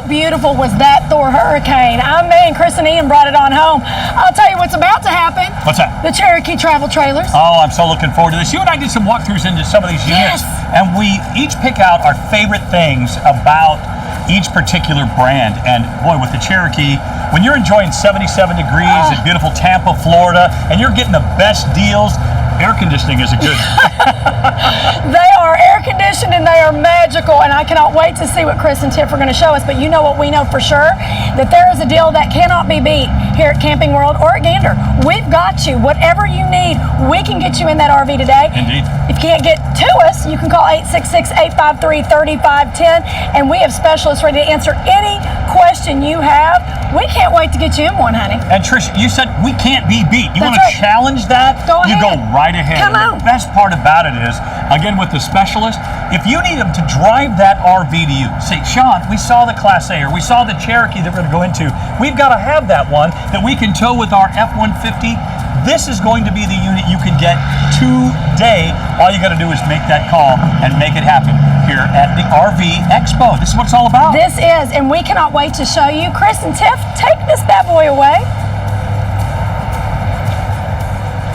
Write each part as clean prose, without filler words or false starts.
beautiful was that Thor Hurricane? Me and Chris and Ian brought it on home. I'll tell you what's about to happen. What's that? The Cherokee Travel Trailers. Oh, I'm so looking forward to this. You and I did some walkthroughs into some of these units, and we each pick out our favorite things about each particular brand. And boy, with the Cherokee, when you're enjoying 77 degrees in beautiful Tampa, Florida, and you're getting the best deals, air conditioning is a good. They are air conditioned and they are magical, and I cannot wait to see what Chris and Tiff are going to show us. But you know what we know for sure? That there is a deal that cannot be beat here at Camping World or at Gander. We've got you. Whatever you need, we can get you in that RV today. Indeed. If you can't get to us, you can call 866-853-3510, and we have specialists ready to answer any question you have. We can't wait to get you in one, honey. And Trish, you said we can't be beat. You want to challenge that? Go ahead. You go right ahead. Come on. The best part about it is, again, with the specialist, if you need them to drive that RV to you, say, Sean, we saw the Class A or we saw the Cherokee that we're going to go into. We've got to have that one that we can tow with our F-150. This is going to be the unit you can get today. All you got to do is make that call and make it happen here at the RV Expo. This is what it's all about. This is, and we cannot wait to show you. Chris and Tiff, take this bad boy away.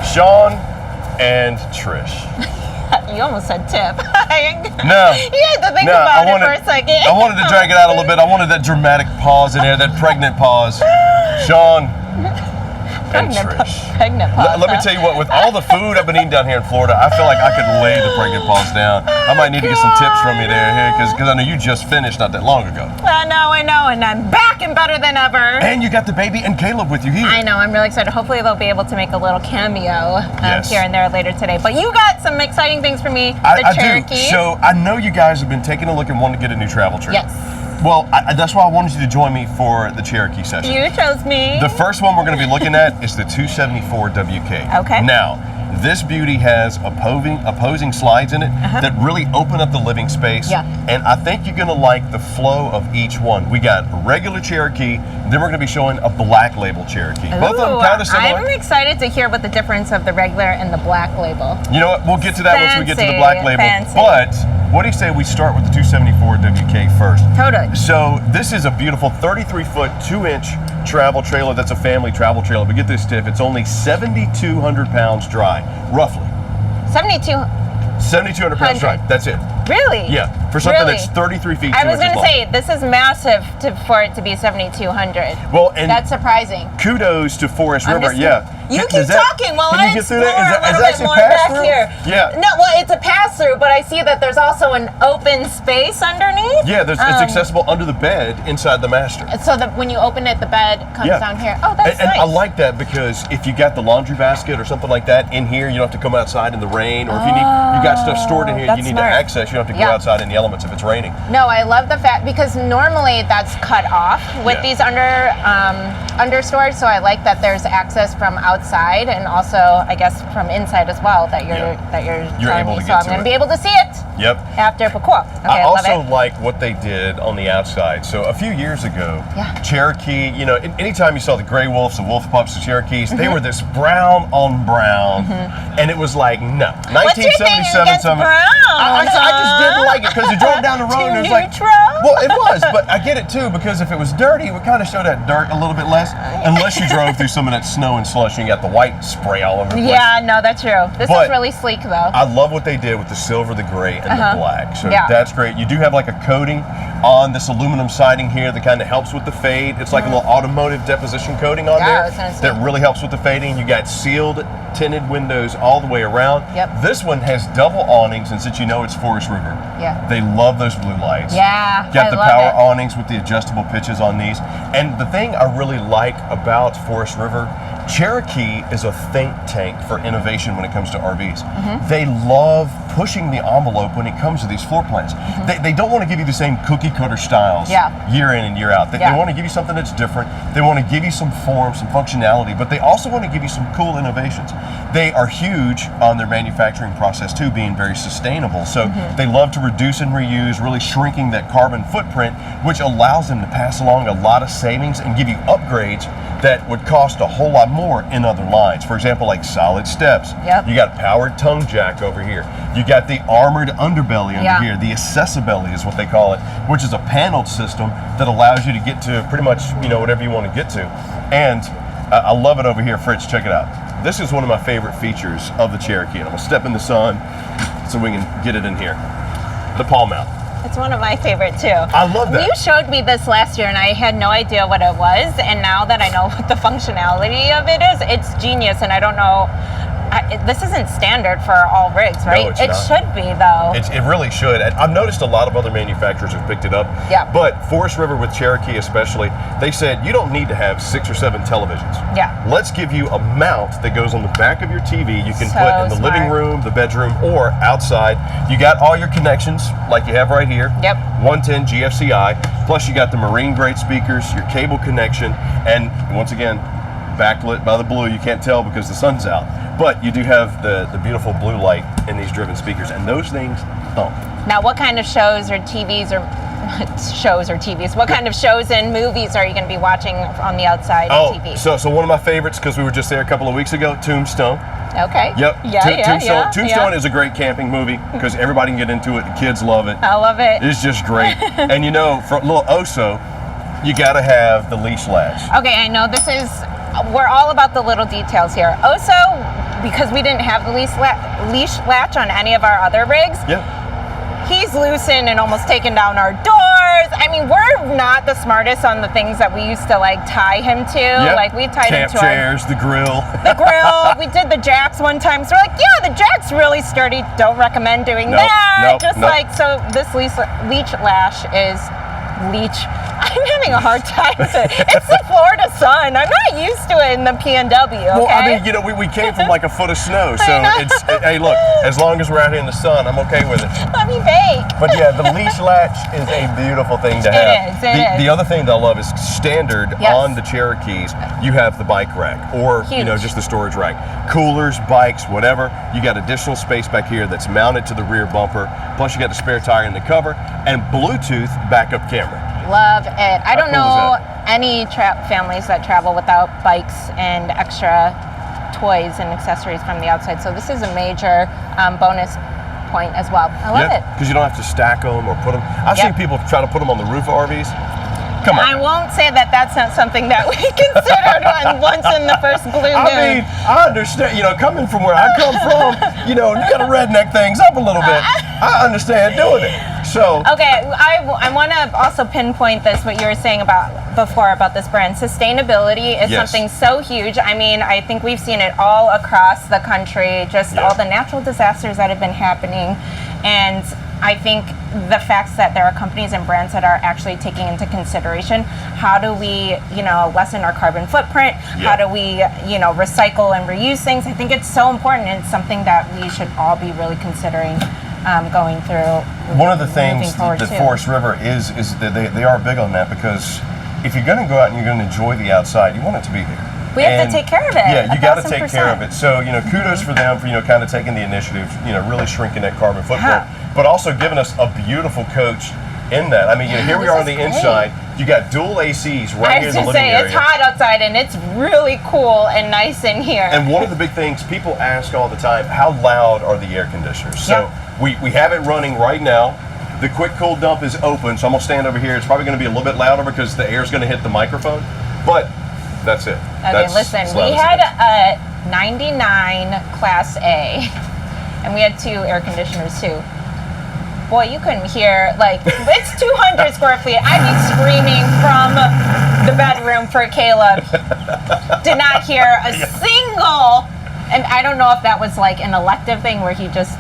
Sean and Trish. You almost said Tiff. No. You had to think about it for a second. I wanted to drag it out a little bit. I wanted that dramatic pause in there, that pregnant pause. Sean and Trish. Pregnant pause. Let me tell you what, with all the food I've been eating down here in Florida, I feel like I could lay the pregnant pause down. I might need to get some tips from you there, because I know you just finished not that long ago. I know, and I'm back and better than ever. And you got the baby and Caleb with you here. I know, I'm really excited. Hopefully they'll be able to make a little cameo Yes. here and there later today. But you got some exciting things for me, I Cherokee. do. So I know you guys have been taking a look and wanting to get a new travel trailer. Yes. Well, that's why I wanted you to join me for the Cherokee session. You chose me. The first one we're going to be looking at is the 274 WK. Okay. Now, this beauty has opposing slides in it that really open up the living space. Yeah. And I think you're going to like the flow of each one. We got a regular Cherokee, then we're going to be showing a black label Cherokee. Both of them kind of similar. I'm excited to hear what the difference of the regular and the black label. You know what? We'll get to that once we get to the black label. Fancy. But what do you say we start with the 274 WK first? Totally. So this is a beautiful 33-foot, 2-inch travel trailer. That's a family travel trailer. But get this, Tiff, it's only 7,200 pounds dry, roughly. 7,200 pounds dry. That's it. Really? Yeah, for something Really? that's 33 feet. I was going to say, this is massive for it to be 7,200. Well, and that's surprising. Kudos to Forest River. Yeah. You keep talking while I explore a little bit more back here. Yeah. No, well, it's a pass-through, but I see that there's also an open space underneath. Yeah, it's accessible under the bed inside the master. So that when you open it, the bed comes down here. Oh, that's nice. And I like that because if you got the laundry basket or something like that in here, you don't have to come outside in the rain. Or if you got stuff stored in here you need to access, you don't have to go outside in the elements if it's raining. No, I love the fact, because normally that's cut off with these under storage. So I like that there's access from outside and also I guess from inside as well that you're telling able me. to So get I'm going to be able to see it. Yep. After, but cool. Okay, I love also it. like what they did on the outside. So a few years ago, Cherokee, you know, anytime you saw the gray wolves, the wolf pups, the Cherokees, they were this brown on brown, and it was like, no. 1977. What's your thing against brown? I just didn't like it because you drove down the road and it was like, well, it was, but I get it too because if it was dirty, it would kind of show that dirt a little bit less, unless you drove through some of that snow and slush and you got the white spray all over the place. Yeah, no, that's true. This is really sleek though. I love what they did with the silver, the gray, and the black. So that's great. You do have like a coating on this aluminum siding here that kind of helps with the fade. It's like a little automotive deposition coating on there that really helps with the fading. You got sealed tinted windows all the way around. Yep. This one has double awnings, and since you know it's Forest River, they love those blue lights. Yeah, got the power awnings with the adjustable pitches on these. And the thing I really like about Forest River, Cherokee is a think tank for innovation when it comes to RVs. They love pushing the envelope when it comes to these floor plans. They don't want to give you the same cookie cutter styles year in and year out. They want to give you something that's different. They want to give you some form, some functionality, but they also want to give you some cool innovations. They are huge on their manufacturing process too, being very sustainable. So they love to reduce and reuse, really shrinking that carbon footprint, which allows them to pass along a lot of savings and give you upgrades that would cost a whole lot more in other lines. For example, like solid steps. Yep. You got powered tongue jack over here. You got the armored underbelly under here. The accessibelly is what they call it, which is a paneled system that allows you to get to pretty much, you know, whatever you want to get to. And I love it over here. Fritz, check it out. This is one of my favorite features of the Cherokee. And I'm gonna step in the sun so we can get it in here. The palm mount. It's one of my favorite too. I love that. You showed me this last year and I had no idea what it was, and now that I know what the functionality of it is, it's genius. And I don't know, this isn't standard for all rigs, right? No, it's it not. should be though. It really should. And I've noticed a lot of other manufacturers have picked it up. Yeah. But Forest River with Cherokee especially, they said you don't need to have 6 or 7 televisions. Yeah. Let's give you a mount that goes on the back of your TV. You can So put in the living smart. room, the bedroom, or outside. You got all your connections like you have right here. Yep. 110 GFCI. Plus you got the marine grade speakers, your cable connection, and once again, backlit by the blue. You can't tell because the sun's out. But you do have the beautiful blue light in these driven speakers, and those things thump. Now, what kind of shows or TVs what kind of shows and movies are you going to be watching on the outside TV? So one of my favorites, because we were just there a couple of weeks ago, Tombstone. Okay. Yep. Yeah, Tombstone is a great camping movie because everybody can get into it. The kids love it. I love it. It's just great. And you know, for a little Oso, you got to have the leash latch. Okay, I know we're all about the little details here. Also, because we didn't have the leash latch on any of our other rigs, he's loosened and almost taken down our doors. I mean, we're not the smartest on the things that we used to like tie him to. Yep. Like we tied him camp to chairs, the grill. the grill. We did the jacks one time. So we're like, yeah, the jack's really sturdy. Don't recommend doing that. So this leash lash is leech. I'm having a hard time it's the Florida sun. I'm not used to it in the PNW, okay? Well, I mean, you know, we came from like a foot of snow, so hey, look, as long as we're out here in the sun, I'm okay with it. Let me bake. But yeah, the leash latch is a beautiful thing to have. It is. The other thing that I love is standard on the Cherokees, you have the bike rack or, you know, just the storage rack. Coolers, bikes, whatever. You got additional space back here that's mounted to the rear bumper. Plus you got the spare tire in the cover and Bluetooth backup camera. Love it. I don't know cool is any families that travel without bikes and extra toys and accessories from the outside. So this is a major bonus point as well. I love it. Because you don't have to stack them or put them. I've seen people try to put them on the roof of RVs. Come on. I won't say that that's not something that we considered once in the first blue moon. I mean, I understand, you know, coming from where I come from, you know, you got to redneck things up a little bit. I understand doing it. So okay, I want to also pinpoint this, what you were saying before about this brand. Sustainability is something so huge. I mean, I think we've seen it all across the country, just all the natural disasters that have been happening. And I think the fact that there are companies and brands that are actually taking into consideration how do we, you know, lessen our carbon footprint, how do we, you know, recycle and reuse things. I think it's so important, and it's something that we should all be really considering going through. One of the things that Forest River is that they are big on that, because if you're going to go out and you're going to enjoy the outside, you want it to be there. We have to take care of it. Yeah, you got to take care of it. So, you know, kudos for them for, you know, kind of taking the initiative, you know, really shrinking that carbon footprint, but also giving us a beautiful coach in that. I mean, you know, here we are on the inside. You got dual ACs right here in the living area. It's hot outside and it's really cool and nice in here. And one of the big things people ask all the time, how loud are the air conditioners? So we have it running right now. The quick cool dump is open, so I'm gonna stand over here. It's probably gonna be a little bit louder because the air is gonna hit the microphone, but that's it. Okay, listen, we had a 99 Class A, and we had 2 air conditioners too. Boy, you couldn't hear, like, it's 200 square feet. I'd be screaming from the bedroom for Caleb. Did not hear a single, and I don't know if that was like an elective thing where he just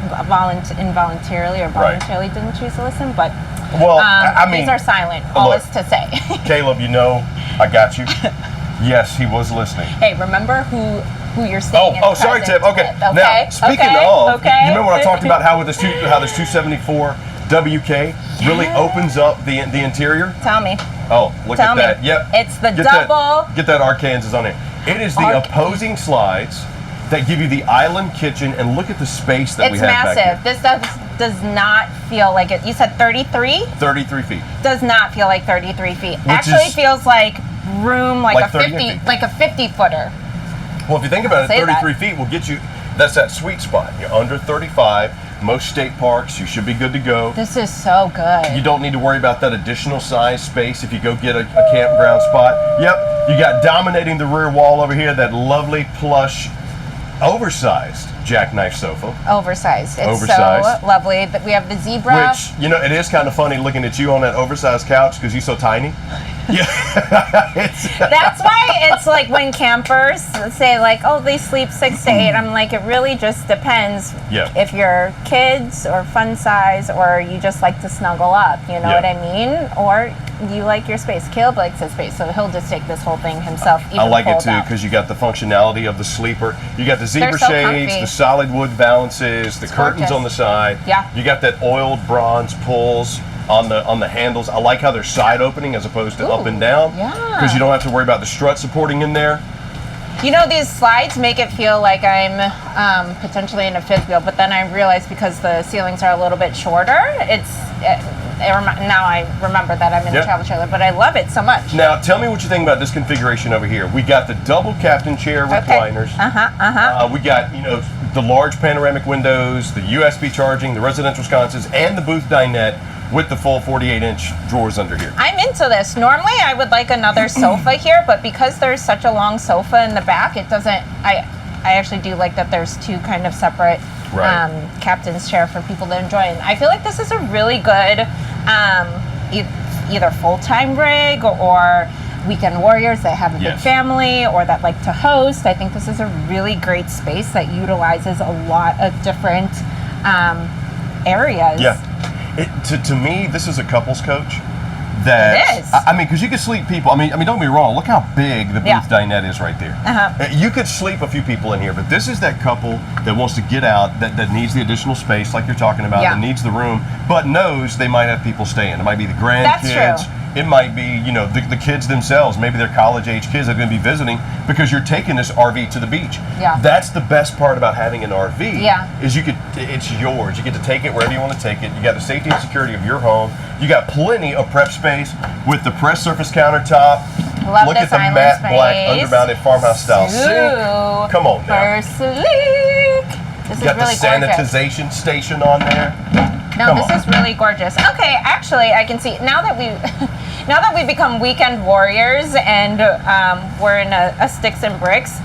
involuntarily or voluntarily didn't choose to listen, but I mean, these are silent, all is to say. Caleb, you know, I got you. Yes, he was listening. Hey, remember who you're saying? Oh, sorry, Tiff. Okay. Now, speaking of, you remember when I talked about how this 274 WK really opens up the interior? Tell me. Oh, look at that. Yep. It's the double. Get that Arkansas on it. It is the opposing slides that give you the island kitchen, and look at the space that we have back here. It's massive. This does not feel like it. You said 33? 33 feet. Does not feel like 33 feet. Actually feels like room, like a 38 50, feet. like a 50-footer. Well, if you think about it, Say 33 that. feet will get you, that's that sweet spot. You're under 35. Most state parks, you should be good to go. This is so good. You don't need to worry about that additional size space if you go get a campground spot. Yep, you got dominating the rear wall over here, that lovely plush, oversized jackknife sofa. Oversized. It's Oversized. so lovely. That we have the zebra. Which, you know, it is kind of funny looking at you on that oversized couch because you're so tiny. Yeah. That's why it's like when campers say like, oh, they sleep 6 to 8. I'm like, it really just depends if you're kids or fun size or you just like to snuggle up. You know what I mean? Or you like your space. Caleb likes his space, so he'll just take this whole thing himself. Even I like it too up. because you got the functionality of the sleeper. You got the zebra so shades, comfy. the solid wood balances, the curtains gorgeous. on the side. Yeah. You got that oiled bronze pulls on the handles. I like how they're side opening as opposed to up and down. Yeah. Because you don't have to worry about the strut supporting in there. You know, these slides make it feel like I'm potentially in a fifth wheel, but then I realize because the ceilings are a little bit shorter, now I remember that I'm in a travel trailer, but I love it so much. Now, tell me what you think about this configuration over here. We got the double captain chair recliners. We got, you know, the large panoramic windows, the USB charging, the residential sconces, and the booth dinette with the full 48-inch drawers under here. I'm into this. Normally, I would like another sofa here, but because there's such a long sofa in the back, it doesn't. I actually do like that there's two kind of separate captain's chair for people to enjoy. And I feel like this is a really good either full-time rig or weekend warriors that have a big family or that like to host. I think this is a really great space that utilizes a lot of different areas. Yeah. To me, this is a couples coach. That it is. I mean, because you could sleep people. I mean, don't get me wrong. Look how big the booth dinette is right there. You could sleep a few people in here, but this is that couple that wants to get out, that needs the additional space, like you're talking about, that needs the room, but knows they might have people staying. It might be the grandkids. That's true. It might be, you know, the kids themselves. Maybe they're college-age kids that are going to be visiting because you're taking this RV to the beach. Yeah. That's the best part about having an RV. Yeah. Is it's yours. You get to take it wherever you want to take it. You got the safety and security of your home. You got plenty of prep space with the press surface countertop. Love Look this at the island matte space. black undermounted farmhouse style sink. Come on now. For sleek. This You got is really the gorgeous. sanitization station on there. No, Come this on. is really gorgeous. Okay, actually, I can see now that we become weekend warriors and we're in a sticks and bricks.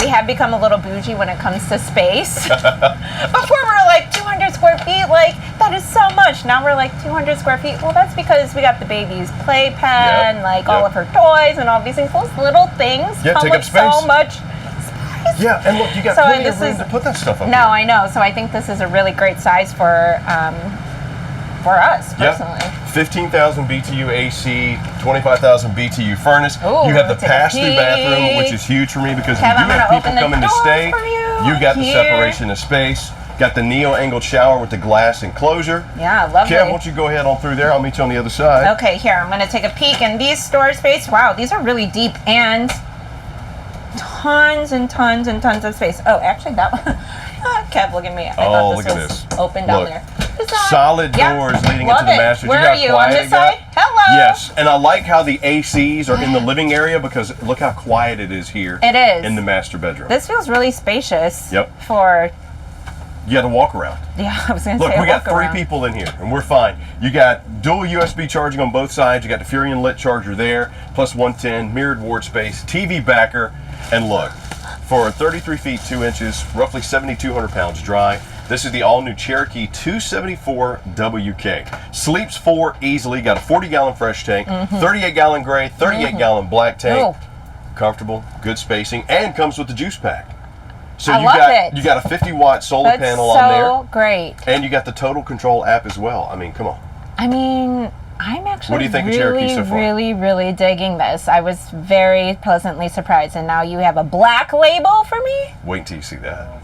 We have become a little bougie when it comes to space. Before we were like 200 square feet, like that is so much. Now we're like 200 square feet. Well, that's because we got the baby's playpen, all of her toys and all these things. Those little things come take with up space. so much. Yeah, and look, you got plenty of room to put that stuff up No, here. I know. So I think this is a really great size for us personally. 15,000 BTU AC, 25,000 BTU furnace. Ooh, you have the take a pass-through bathroom, peek. which is huge for me because Kev, you I'm do have gonna people open the coming to door stay. for you got the here. separation of space. Got the neo-angled shower with the glass enclosure. Yeah, lovely. Kev, why don't you go ahead on through there? I'll meet you on the other side. Okay, here, I'm going to take a peek in these storage space. Wow, these are really deep and tons and tons and tons of space. Oh, actually, that one. Kev, look at me. I thought look this at was this. open down Look. there. Solid doors leading Love into the it. master. Where you got are you? On quiet this side? Hello. Yes, and I like how the ACs are in the living area because look how quiet it is here. It is. In the master bedroom. This feels really spacious. Yep. For, You got to walk around. yeah, I was going to Look, say we got walk 3 around. people in here, and we're fine. You got dual USB charging on both sides. You got the Furion lit charger there, plus 110, mirrored ward space, TV backer, and look, for 33 feet 2 inches, roughly 7,200 pounds dry. This is the all-new Cherokee 274 WK. Sleeps 4 easily. Got a 40-gallon fresh tank, 38-gallon gray, 38-gallon black tank. Comfortable, good spacing, and comes with the juice pack. So I love it. You got a 50-watt solar That's panel on there. so great. And you got the Total Control app as well. I mean, come on. I mean, I'm actually What do you think of Cherokee so far? really digging this. I was very pleasantly surprised. And now you have a black label for me? Wait till you see that.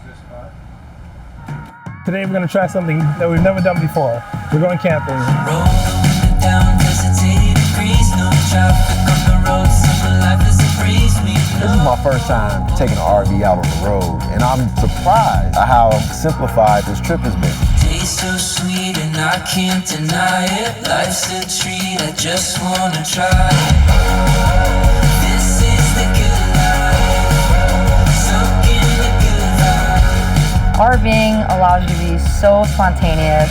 Today we're going to try something that we've never done before. We're going camping. Rolling down just 80 degrees, no traffic on the road, summer life is a breeze. This is my first time taking an RV out on the road, and I'm surprised at how simplified this trip has been. Tastes so sweet and I can't deny it. Life's a treat, I just wanna try it. RVing allows you to be so spontaneous.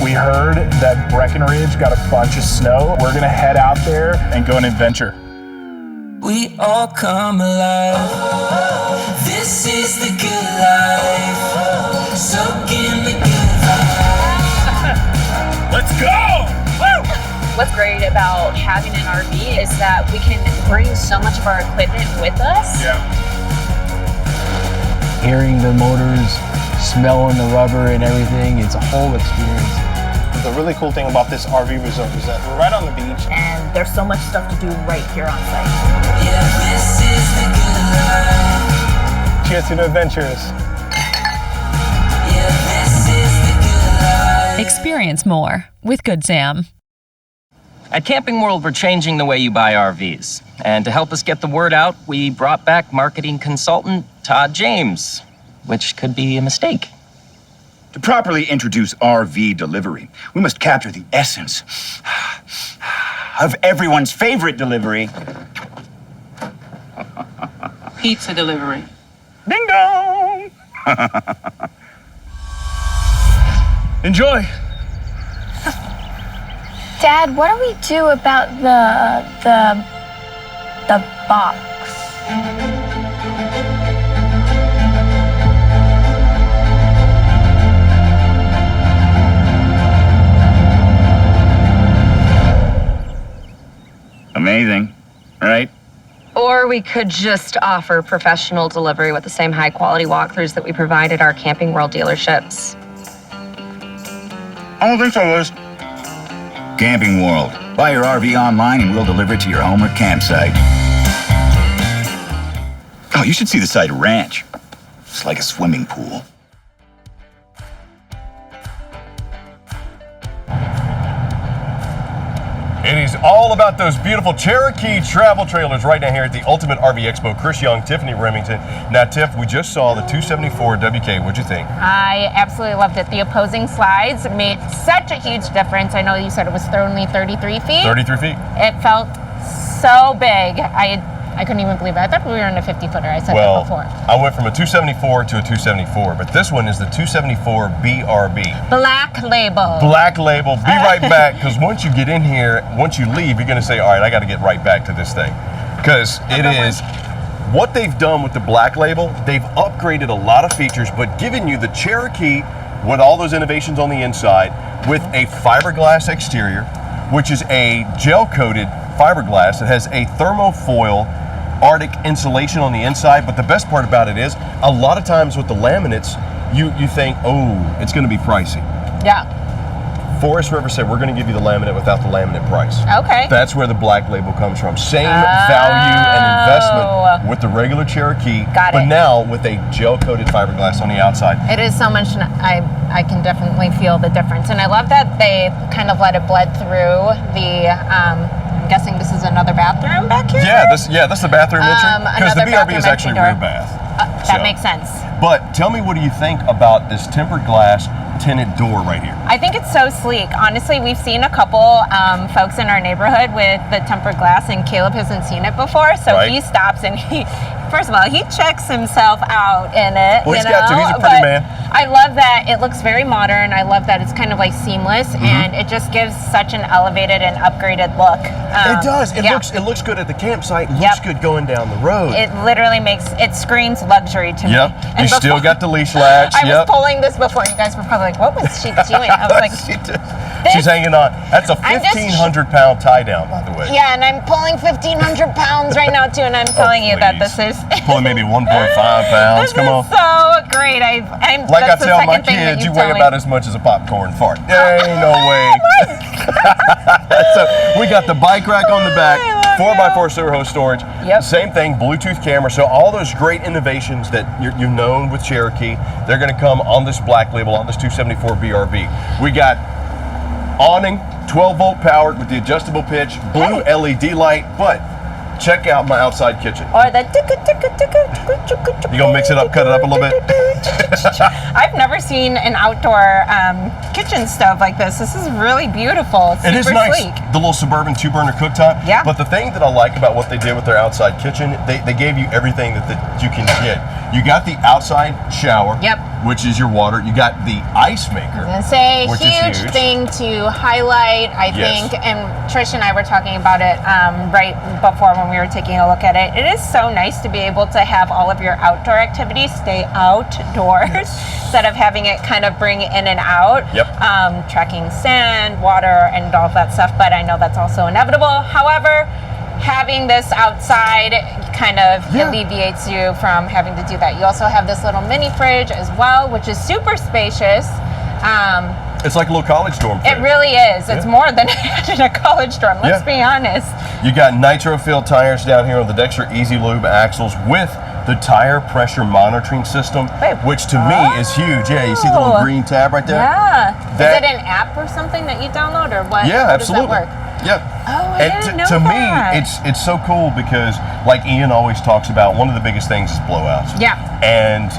We heard that Breckenridge got a bunch of snow. We're gonna head out there and go on an adventure. We all come alive. This is the good life. Soak in the good vibe. Let's go! Woo! What's great about having an RV is that we can bring so much of our equipment with us. Yeah. Hearing the motors, smelling the rubber and everything, it's a whole experience. The really cool thing about this RV resort is that we're right on the beach. And there's so much stuff to do right here on site. Yeah, this is the good life. Cheers to the adventures. Yeah, this is the good life. Experience more with Good Sam. At Camping World, we're changing the way you buy RVs. And to help us get the word out, we brought back marketing consultant Todd James, which could be a mistake. To properly introduce RV delivery, we must capture the essence of everyone's favorite delivery. Pizza delivery. Ding dong! Enjoy. Dad, what do we do about the box? Amazing, right? Or we could just offer professional delivery with the same high quality walkthroughs that we provide at our Camping World dealerships. I don't think so, Liz. Camping World. Buy your RV online and we'll deliver it to your home or campsite. Oh, you should see the site ranch. It's like a swimming pool. It is all about those beautiful Cherokee Travel Trailers right now here at the Ultimate RV Expo. Chris Young, Tiffany Remington. Now, Tiff, we just saw the 274 WK. What'd you think? I absolutely loved it. The opposing slides made such a huge difference. I know you said it was only 33 feet. 33 feet. It felt so big. I couldn't even believe it. I thought we were in a 50-footer. I said that before. I went from a 274 to a 274, but this one is the 274 BRB. Black label. Black label. Be right back, because once you get in here, once you leave, you're going to say, all right, I got to get right back to this thing. Because it is, what they've done with the black label, they've upgraded a lot of features, but given you the Cherokee with all those innovations on the inside, with a fiberglass exterior, which is a gel-coated fiberglass. It has a thermofoil Arctic insulation on the inside, but the best part about it is, a lot of times with the laminates, you think, oh, it's going to be pricey. Yeah. Forest River said, we're going to give you the laminate without the laminate price. Okay. That's where the black label comes from. Same value and investment with the regular Cherokee, but now with a gel-coated fiberglass on the outside. It is so much, I can definitely feel the difference. And I love that they kind of let it bled through the, I'm guessing this is another bathroom back here? Yeah, this is the bathroom entry. Because the BRB is actually rear bath. That makes sense. But tell me, what do you think about this tempered glass tinted door right here? I think it's so sleek. Honestly, we've seen a couple folks in our neighborhood with the tempered glass, and Caleb hasn't seen it before, so he stops and first of all, he checks himself out in it. Well, he's got to. He's a pretty man. I love that it looks very modern. I love that it's kind of like seamless, and it just gives such an elevated and upgraded look. It does. It looks good at the campsite. Looks good going down the road. It literally it screams luxury to me. Yep. And you still got the leash latch. I was pulling this before. You guys were probably like, what was she doing? I was like, she's hanging on. That's a 1,500-pound tie down, by the way. Yeah, and I'm pulling 1,500 pounds right now too, and I'm telling you that this is pulling maybe 1.5 pounds. Come on. So great. I'm like I tell my kids, you weigh about as much as a popcorn fart. There ain't no way. So we got the bike rack on the back, 4x4 sewer hose storage. Yep. Same thing, Bluetooth camera. So all those great innovations that you're known with Cherokee, they're going to come on this black label, on this 274 BRB. We got awning, 12-volt powered with the adjustable pitch, blue LED light, but check out my outside kitchen. Or the You gonna mix it up, cut it up a little bit? I've never seen an outdoor kitchen stove like this. This is really beautiful. It's It is super nice. sleek. The little Suburban 2-burner cooktop. Yeah. But the thing that I like about what they did with their outside kitchen, they gave you everything that you can get. You got the outside shower. Yep. which is your water. You got the ice maker, And say which huge is huge. thing to highlight, I Yes. think, and Trish and I were talking about it right before when we were taking a look at it. It is so nice to be able to have all of your outdoor activities stay outdoors instead of having it kind of bring in and out. Yep. Tracking sand, water, and all of that stuff, but I know that's also inevitable. However, having this outside kind of alleviates you from having to do that. You also have this little mini fridge as well, which is super spacious. It's like a little college dorm fridge. It really is. It's more than in a college dorm, let's be honest. You got nitro-filled tires down here on the Dexter Easy Lube axles with the tire pressure monitoring system, which to me is huge. Yeah, you see the little green tab right there? Yeah. That- Is it an app or something that you download, or what? Yeah, How absolutely. Does that work? Yeah. Oh, I didn't know to that. me, it's so cool because, like Ian always talks about, one of the biggest things is blowouts. Yeah. And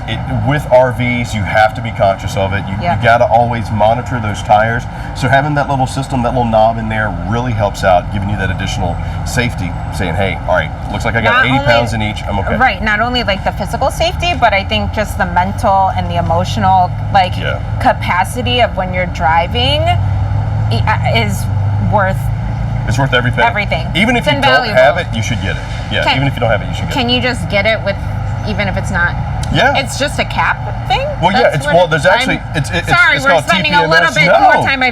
with RVs, you have to be conscious of it. You got to always monitor those tires. So having that little system, that little knob in there, really helps out, giving you that additional safety, saying, "Hey, all right, looks like I got 80 pounds in each. I'm okay." Right. Not only like the physical safety, but I think just the mental and the emotional capacity of when you're driving is worth. It's worth everything. Everything. Even if It's you don't invaluable. have it, you should get it. Yeah. Even if you don't have it, you should get it. Can you just get it with, even if it's not? Yeah. It's just a cap thing? Well, yeah. That's It's what there's actually it's sorry, it's we're called spending TPMS. a little bit more time. I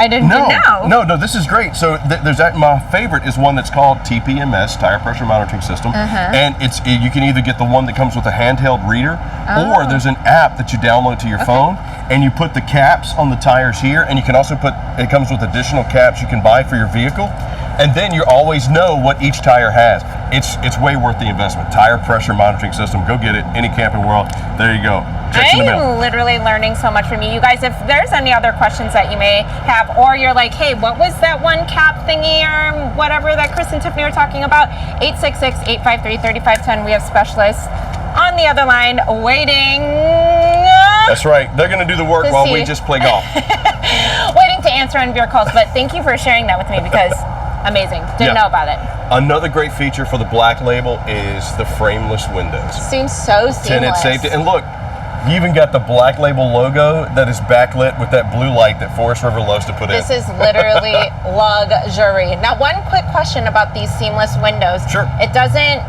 didn't know. No, this is great. So there's that. My favorite is one that's called TPMS, Tire Pressure Monitoring System, and you can either get the one that comes with a handheld reader, or there's an app that you download to your phone, and you put the caps on the tires here, and you can also it comes with additional caps you can buy for your vehicle, and then you always know what each tire has. It's way worth the investment. Tire Pressure Monitoring System. Go get it. Any camping world. There you go. Checks in the mail. I'm literally learning so much from you. You guys, if there's any other questions that you may have, or you're like, hey, what was that one cap thingy or whatever that Chris and Tiffany were talking about, 866-853-3510. We have specialists on the other line waiting. That's right. They're going to do the work while we just play golf. Waiting to answer any of your calls. But thank you for sharing that with me because amazing. Didn't know about it. Another great feature for the Black Label is the frameless windows. Seems so seamless. Tinted safety. And look, you even got the Black Label logo that is backlit with that blue light that Forest River loves to put in. This is literally luxury. Now, one quick question about these seamless windows. Sure. It doesn't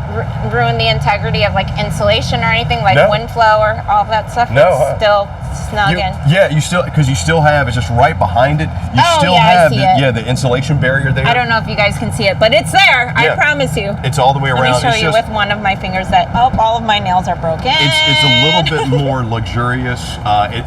ruin the integrity of like insulation or anything, like wind flow or all that stuff? No. It's still snug in? Yeah, because you still have, it's just right behind it. You still I have see it. the insulation barrier there. I don't know if you guys can see it, but it's there. I promise you. It's all the way around. Let me show you with one of my fingers that, all of my nails are broken. It's a little bit more luxurious.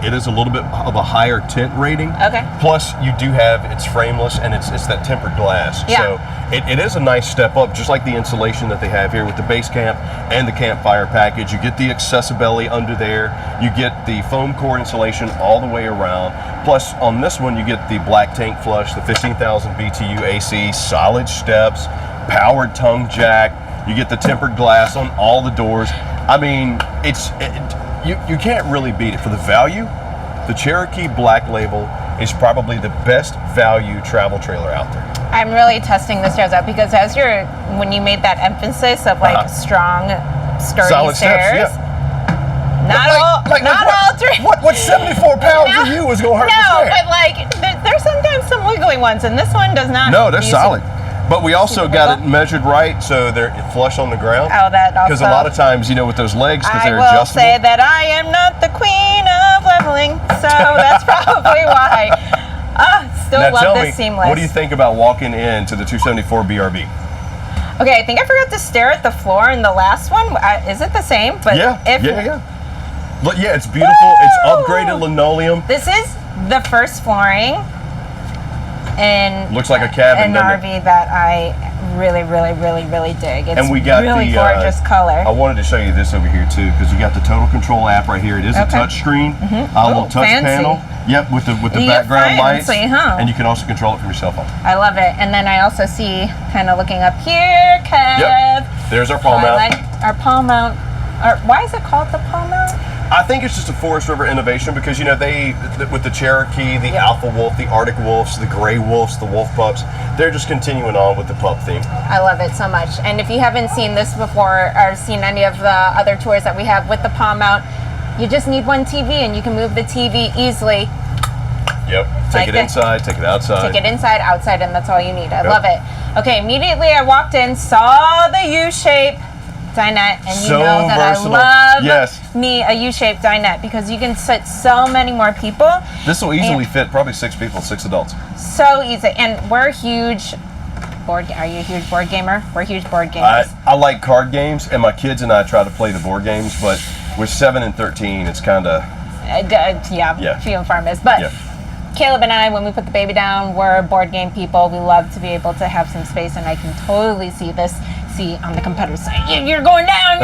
It is a little bit of a higher tint rating. Okay. Plus, you do have, it's frameless and it's that tempered glass. Yeah. So it is a nice step up, just like the insulation that they have here with the base camp and the campfire package. You get the accessibility under there. You get the foam core insulation all the way around. Plus, on this one, you get the black tank flush, the 15,000 BTU AC, solid steps, powered tongue jack. You get the tempered glass on all the doors. I mean, you can't really beat it for the value. The Cherokee Black Label is probably the best value travel trailer out there. I'm really testing the stairs out because when you made that emphasis of like strong, sturdy solid stairs. Steps, Not all three. What 74 pounds of you is going to hurt the stair? No, but like there's sometimes some wiggly ones, and this one does not. No, they're solid. But we also got it measured right, so they're flush on the ground. Oh, that also. Because a lot of times, with those legs, because they're I will adjustable. say that I am not the queen of leveling, so that's probably why. Still now love tell this me, seamless. what do you think about walking into the 274 BRB? Okay, I think I forgot to stare at the floor in the last one. Is it the same? But Yeah. But yeah, it's beautiful. Woo! It's upgraded linoleum. This is the first flooring in Looks like a cabin, an doesn't RV that I really, really, really, really dig. It's and we got really the gorgeous color. I wanted to show you this over here too, because you got the total control app right here. It is a touch screen, a little touch fancy. panel. Yep, with the You get background lights, fancy, huh? and you can also control it from your cell phone. I love it. And then I also see, kind of looking up here, Kev. Yep. There's our palm mount. Our palm mount. Why is it called the palm mount? I think it's just a Forest River innovation because they with the Cherokee, the Alpha Wolf, the Arctic Wolves, the Gray Wolves, the Wolf Pups, they're just continuing on with the pup theme. I love it so much. And if you haven't seen this before or seen any of the other tours that we have with the palm mount, You just need one TV, and you can move the TV easily. Yep. Take it inside, take it outside. Take it inside, outside, and that's all you need. I love it. Okay, immediately I walked in, saw the U-shape dinette, and you know that versatile. I love Yes. me a U-shaped dinette because you can sit so many more people. This will easily fit probably 6 people, 6 adults. So easy, and we're huge board. Are you a huge board gamer? We're huge board gamers. I like card games, and my kids and I try to play the board games, but with 7 and 13, it's kind of few and far miss. But Caleb and I, when we put the baby down, we're board game people. We love to be able to have some space, and I can totally see this. See on the competitor side, you're going down,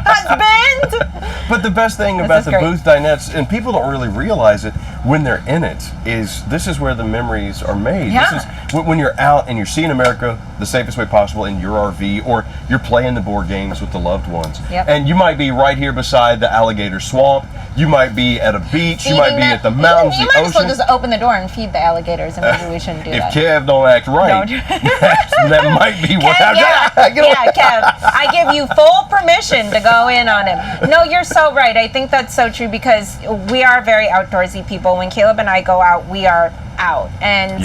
husband. But the best thing about the booth dinettes, and people don't really realize it when they're in it, is this is where the memories are made. Yeah. This is when you're out and you're seeing America the safest way possible in your RV, or you're playing the board games with the loved ones. Yep. And you might be right here beside the alligator swamp. You might be at a beach. You might be at the mountains, You the might ocean. as well just open the door and feed the alligators, and maybe we shouldn't do if that. Kev don't act right, that might be what happens. Kev, I give you full permission to go in on him. No, you're so right. I think that's so true because we are very outdoorsy people. When Caleb and I go out, we are out. And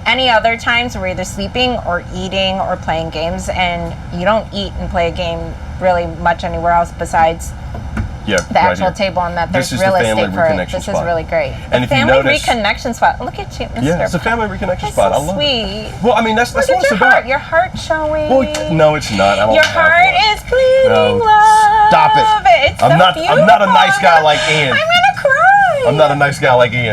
any other times we're either sleeping or eating or playing games, and you don't eat and play a game really much anywhere else besides the actual table, and that there's real estate for it. This is really great. And the family reconnection spot. Look at you, Mr. Yeah, it's a family reconnection spot. So I love sweet. it. Well, I mean, that's what it's your about. heart. Your heart showing. Well, no, it's not. I don't Your have heart one. is bleeding love. Stop it. It's I'm so not. beautiful. I'm not a nice guy like Ian. I'm gonna cry. I'm not a nice guy like Ian.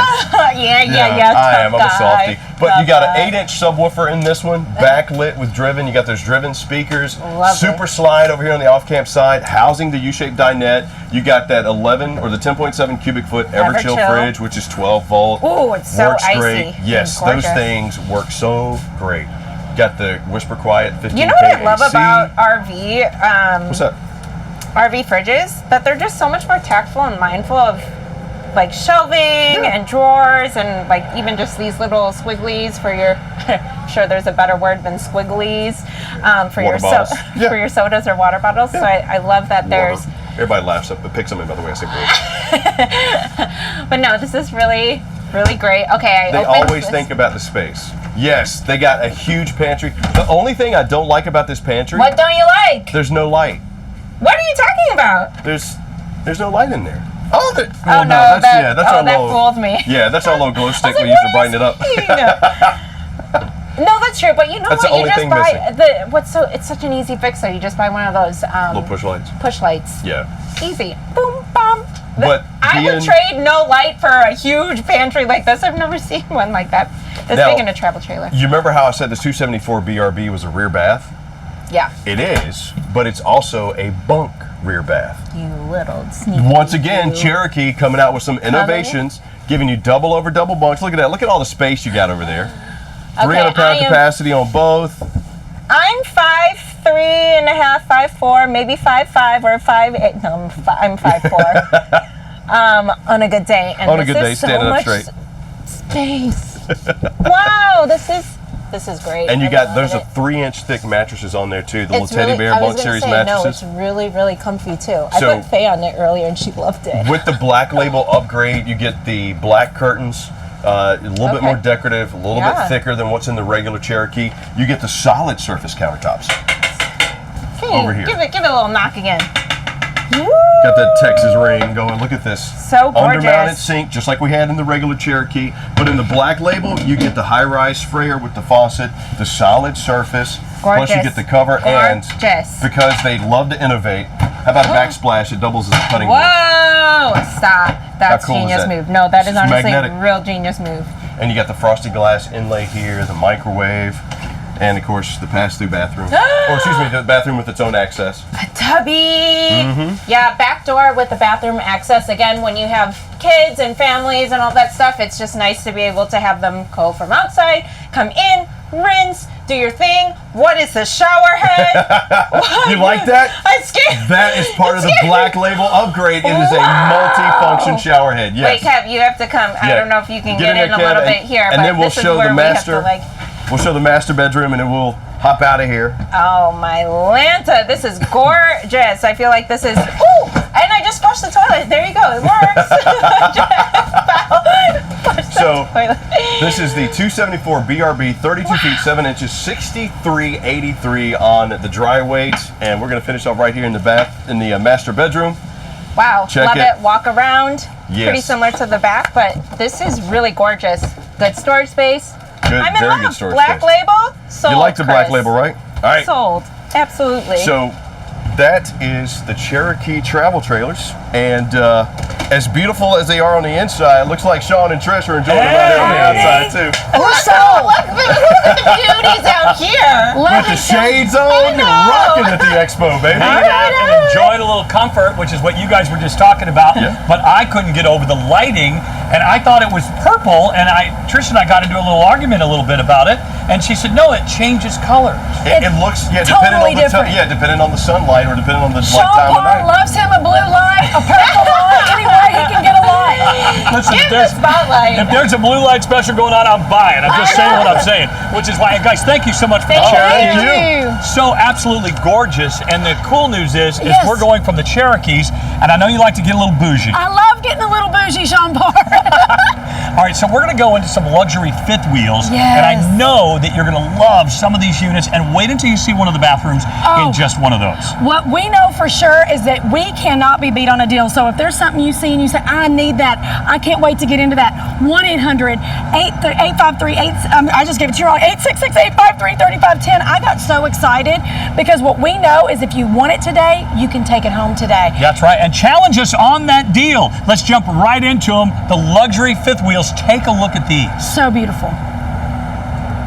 Yeah. I am. I'm a softie. But you got Tough an 8-inch subwoofer in this one, backlit with driven. You got those driven speakers. Love Super slide over here on the off-camp side, housing the U-shaped dinette. You got that 11 or the 10.7 cubic foot Everchill fridge, which is 12 volt. Ooh, it's so Works icy. great. Yes, those things work so great. Got the Whisper Quiet 15K You know what I love AC. about RV? What's that? RV fridges? That they're just so much more tactful and mindful of like shelving and drawers, and like even just these little squigglies for your I'm sure there's a better word than squigglies for your sodas or water bottles. So I love that there's everybody laughs up but picks on me, by the way I say but no, this is really great. Okay, they always think about the space. Yes, they got a huge pantry. The only thing I don't like about this pantry, what don't you like? There's no light. What are you talking about? There's no light in there. Oh, that's our that little, fooled me. Yeah, that's our little glow stick we use to brighten it up. No, that's true. But you know That's what? the You only just thing buy it's such an easy fix. So you just buy one of those little push lights. Push lights. Yeah. Easy. Boom, bum. But I would trade no light for a huge pantry like this. I've never seen one like that. This big in a travel trailer. You remember how I said this 274 BRB was a rear bath? Yeah. It is, but it's also a bunk rear bath. You little sneaky. Once again, Cherokee coming out with some innovations, giving you double over double bunks. Look at that. Look at all the space you got over there. 300-pound capacity on both. I'm 5'3.5", 5'4", maybe 5'5" or 5'8". No, I'm 5'4". On a good day. And on a good day, standing up straight. Space. Wow, this is great. And you there's a 3-inch thick mattresses on there too. The little teddy bear bunk series mattresses. No, it's really, really comfy too. I put Faye on it earlier and she loved it. With the black label upgrade, you get the black curtains. A little bit more decorative, a little bit thicker than what's in the regular Cherokee. You get the solid surface countertops over here. Give it a little knock again. Got that Texas ring going. Look at this. So gorgeous. Undermounted sink, just like we had in the regular Cherokee. But in the black label, you get the high-rise sprayer with the faucet, the solid surface. Gorgeous. Plus you get the cover, and because they love to innovate, how about a backsplash? It doubles as a cutting board. Whoa! Stop. That's cool is genius that? move. No, that is honestly magnetic. a real genius move. And you got the frosted glass inlay here, the microwave, and of course the pass-through bathroom. Or excuse me, the bathroom with its own access. A tubby. Yeah, back door with the bathroom access. Again, when you have kids and families and all that stuff, it's just nice to be able to have them go from outside, come in, rinse, do your thing. What is the shower head? You like that? I'm scared. That is part of the black label upgrade. It is a multi-function shower head. Yes. Wait, Kev, you have to come. I don't know if you can get in a little bit here, and but then we'll this is show where the we have master. to We'll show the master bedroom, and then we'll hop out of here. Oh my Lanta, this is gorgeous. I feel like this is. Ooh, and I just flushed the toilet. but there you go. It works. So this is the 274 BRB, 32 feet 7 inches, 6383 on the dry weight, and we're going to finish off right here in the master bedroom. Wow, Check love it. it. Walk around. Yes. Pretty similar to the back, but this is really gorgeous. Good storage space. Good, I'm in very love. good storage Black space. label. Sold. You like the black Chris. label, right? All right. Sold. Absolutely. So that is the Cherokee Travel Trailers, and as beautiful as they are on the inside, it looks like Sean and Trish are enjoying them right there on the outside too. We're sold. Look at the beauties out here. With the shades on, you're rocking at the expo, baby. Hang out and enjoy a little comfort, which is what you guys were just talking about. Yeah. But I couldn't get over the lighting, and I thought it was purple. And Trish and I got into a little argument a little bit about it, and she said, "No, it changes colors." It looks totally different. depending on the sunlight or depending on the Sean time of Parr night. loves him a blue light, a purple light, anywhere he can get a light. Listen, Give the spotlight. if there's a blue light special going on, I'm buying. I'm just saying what I'm saying, which is why, guys, thank you so much for sharing. Thank you. So absolutely gorgeous. And the cool news is Yes. we're going from the Cherokees, and I know you like to get a little bougie. I love getting a little bougie, Sean Parr. All right, so we're going to go into some luxury fifth wheels, Yes. and I know that you're going to love some of these units. And wait until you see one of the bathrooms in just one of those. What we know for sure is that we cannot be beat on a deal. So if there's something you see and you say, I need that, I can't wait to get into that, 1-800-853-8, I just gave it to you wrong, 866-853-3510. I got so excited because what we know is if you want it today, you can take it home today. That's right, and challenge us on that deal. Let's jump right into them. The luxury fifth wheels. Take a look at these. So beautiful.